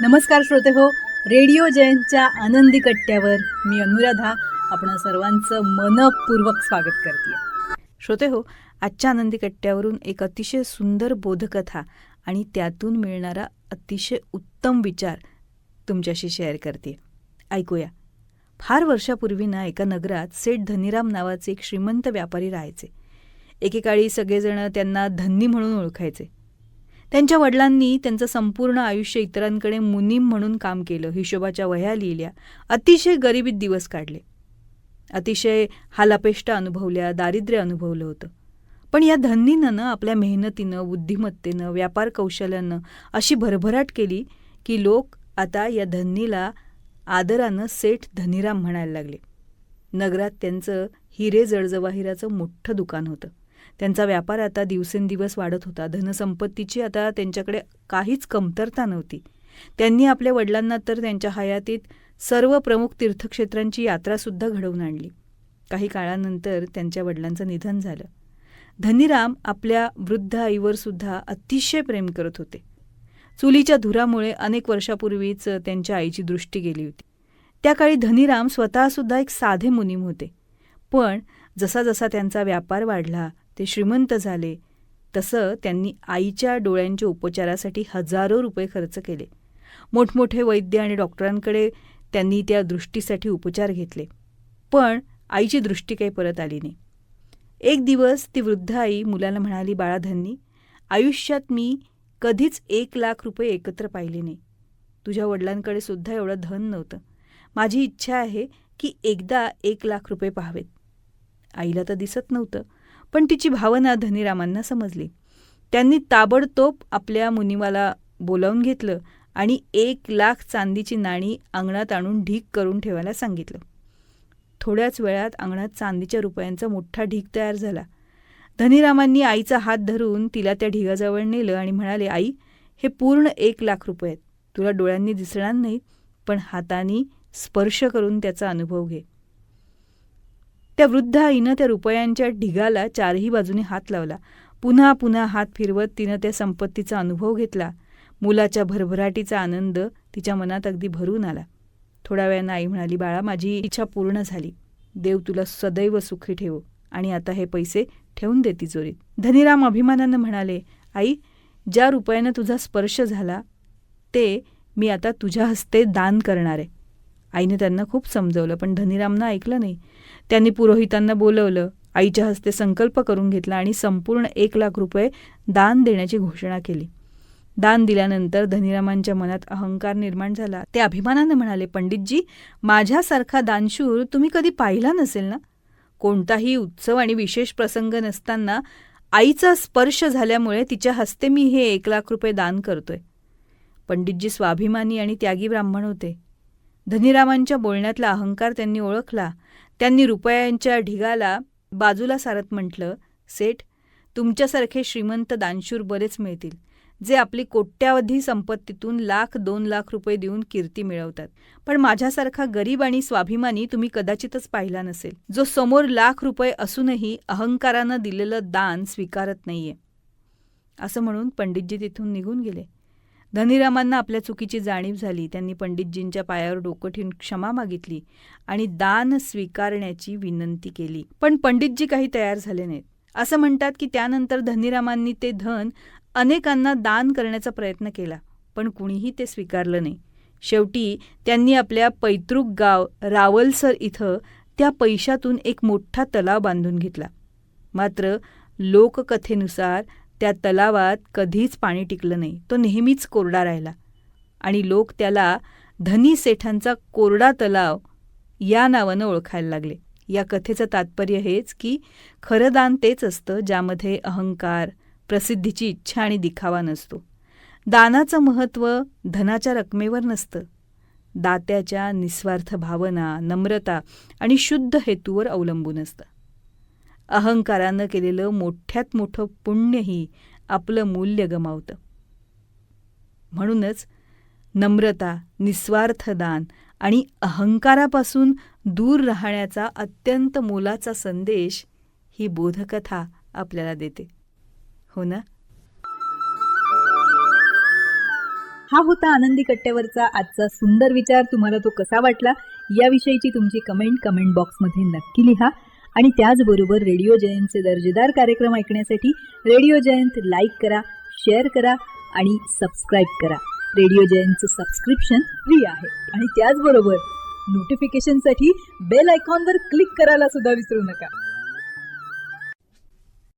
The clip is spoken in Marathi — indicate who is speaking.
Speaker 1: नमस्कार श्रोते हो, रेडिओ जयंतच्या आनंदी कट्ट्यावर मी अनुराधा आपण सर्वांचं मनपूर्वक स्वागत करते. श्रोते हो, आजच्या आनंदी कट्ट्यावरून एक अतिशय सुंदर बोधकथा आणि त्यातून मिळणारा अतिशय उत्तम विचार तुमच्याशी शेअर करते. ऐकूया. फार वर्षापूर्वी ना एका नगरात सेठ धनीराम नावाचे एक श्रीमंत व्यापारी राहायचे. एकेकाळी सगळेजण त्यांना धन्नी म्हणून ओळखायचे. त्यांच्या वडिलांनी त्यांचं संपूर्ण आयुष्य इतरांकडे मुनीम म्हणून काम केलं, हिशोबाच्या वह्या लिहिल्या, अतिशय गरिबीत दिवस काढले, अतिशय हालापेष्टा अनुभवल्या, दारिद्र्य अनुभवलं होतं. पण या धन्नीनं आपल्या मेहनतीनं, बुद्धिमत्तेनं, व्यापार कौशल्यानं अशी भरभराट केली की लोक आता या धन्नीला आदरानं सेठ धनीराम म्हणायला लागले. नगरात त्यांचं हिरे जडजवाहिराचं मोठं दुकान होतं. त्यांचा व्यापार आता दिवसेंदिवस वाढत होता. धनसंपत्तीची आता त्यांच्याकडे काहीच कमतरता नव्हती. त्यांनी आपल्या वडिलांना तर त्यांच्या हयातीत सर्व प्रमुख तीर्थक्षेत्रांची यात्रासुद्धा घडवून आणली. काही काळानंतर त्यांच्या वडिलांचं निधन झालं. धनीराम आपल्या वृद्ध आईवर सुद्धा अतिशय प्रेम करत होते. चुलीच्या धुरामुळे अनेक वर्षापूर्वीच त्यांच्या आईची दृष्टी गेली होती. त्या काळी धनीराम स्वतःसुद्धा एक साधे मुनीम होते. पण जसा जसा त्यांचा व्यापार वाढला, ते श्रीमंत झाले, तसं त्यांनी आईच्या डोळ्यांच्या उपचारासाठी हजारो रुपये खर्च केले. मोठमोठे वैद्य आणि डॉक्टरांकडे त्यांनी त्या दृष्टीसाठी उपचार घेतले. पण आईची दृष्टी काही परत आली नाही. एक दिवस ती वृद्ध आई मुलाला म्हणाली, बाळा धन्नी, आयुष्यात मी कधीच 1,00,000 रुपये एकत्र पाहिले नाही. तुझ्या वडिलांकडे सुद्धा एवढं धन नव्हतं. माझी इच्छा आहे की एकदा 1,00,000 रुपये पाहावेत. आईला तर दिसत नव्हतं, पण तिची भावना धनीरामांना समजली. त्यांनी ताबडतोब आपल्या मुनिमाला बोलावून घेतलं आणि 1,00,000 चांदीची नाणी अंगणात आणून ढीग करून ठेवायला सांगितलं. थोड्याच वेळात अंगणात चांदीच्या रुपयांचा मोठा ढीग तयार झाला. धनीरामांनी आईचा हात धरून तिला त्या ढिगाजवळ नेलं आणि म्हणाले, आई, हे पूर्ण 1,00,000 रुपये आहेत. तुला डोळ्यांनी दिसणार नाहीत, पण हाताने स्पर्श करून त्याचा अनुभव घे. त्या वृद्ध आईनं त्या रुपयांच्या ढिगाला चारही बाजूने हात लावला. पुन्हा पुन्हा हात फिरवत तिनं त्या संपत्तीचा अनुभव घेतला. मुलाच्या भरभराटीचा आनंद तिच्या मनात अगदी भरून आला. थोड्या वेळानं आई म्हणाली, बाळा, माझी इच्छा पूर्ण झाली. देव तुला सदैव सुखी ठेवो आणि आता हे पैसे ठेवून दे तिजोरीत. धनीराम अभिमानानं म्हणाले, आई, ज्या रुपयानं तुझा स्पर्श झाला ते मी आता तुझ्या हस्ते दान करणार आहे. आईने त्यांना खूप समजवलं, पण धनीरामनं ऐकलं नाही. त्यांनी पुरोहितांना बोलवलं, आईच्या हस्ते संकल्प करून घेतला आणि संपूर्ण 1,00,000 रुपये दान देण्याची घोषणा केली. दान दिल्यानंतर धनीरामांच्या मनात अहंकार निर्माण झाला. ते अभिमानानं म्हणाले, पंडितजी, माझ्यासारखा दानशूर तुम्ही कधी पाहिला नसेल ना. कोणताही उत्सव आणि विशेष प्रसंग नसताना आईचा स्पर्श झाल्यामुळे तिच्या हस्ते मी हे 1,00,000 रुपये दान करतोय. पंडितजी स्वाभिमानी आणि त्यागी ब्राह्मण होते. धनीरामांच्या बोलण्यातला अहंकार त्यांनी ओळखला. त्यांनी रुपयांच्या ढिगाला बाजूला सारत म्हटलं, सेठ, तुमच्यासारखे श्रीमंत दानशूर बरेच मिळतील, जे आपली कोट्यावधी संपत्तीतून 1,00,000-2,00,000 रुपये देऊन कीर्ती मिळवतात. पण माझ्यासारखा गरीब आणि स्वाभिमानी तुम्ही कदाचितच पाहिला नसेल, जो समोर 1,00,000 रुपये असूनही अहंकारानं दिलेलं दान स्वीकारत नाहीये. असं म्हणून पंडितजी तिथून निघून गेले. धनीरामांना आपल्या चुकीची जाणीव झाली. त्यांनी पंडितजींच्या पायावर डोकं ठेवून क्षमा मागितली आणि दान स्वीकारण्याची विनंती केली. पण पंडितजी काही तयार झाले नाहीत. असं म्हणतात की त्यानंतर धनीरामांनी ते धन अनेकांना दान करण्याचा प्रयत्न केला, पण कुणीही ते स्वीकारलं नाही. शेवटी त्यांनी आपल्या पैतृक गाव रावलसर इथं त्या पैशातून एक मोठा तलाव बांधून घेतला. मात्र लोककथेनुसार त्या तलावात कधीच पाणी टिकलं नाही. तो नेहमीच कोरडा राहिला आणि लोक त्याला धनी सेठांचा कोरडा तलाव या नावानं ओळखायला लागले. या कथेचं तात्पर्य हेच की खरं दान तेच असतं ज्यामध्ये अहंकार, प्रसिद्धीची इच्छा आणि दिखावा नसतो. दानाचं महत्त्व धनाच्या रकमेवर नसतं, दात्याच्या निस्वार्थ भावना, नम्रता आणि शुद्ध हेतूवर अवलंबून असतं. अहंकारानं केलेलं मोठ्यात मोठं पुण्यही आपलं मूल्य गमावतं. म्हणूनच नम्रता, निस्वार्थ दान आणि अहंकारापासून दूर राहण्याचा अत्यंत मोलाचा संदेश ही बोधकथा आपल्याला देते. हो ना? हा होता आनंदी कट्ट्यावरचा आजचा सुंदर विचार. तुम्हाला तो कसा वाटला याविषयीची तुमची कमेंट बॉक्समध्ये नक्की लिहा. आणि त्याचबरोबर रेडिओ जयंतचे दर्जेदार कार्यक्रम ऐकण्यासाठी रेडिओ जयंत लाईक करा, शेअर करा आणि सबस्क्राईब करा. रेडिओ जयंतचं सबस्क्रिप्शन फ्री आहे. आणि त्याचबरोबर नोटिफिकेशनसाठी बेल आयकॉनवर क्लिक करायला सुद्धा विसरू नका.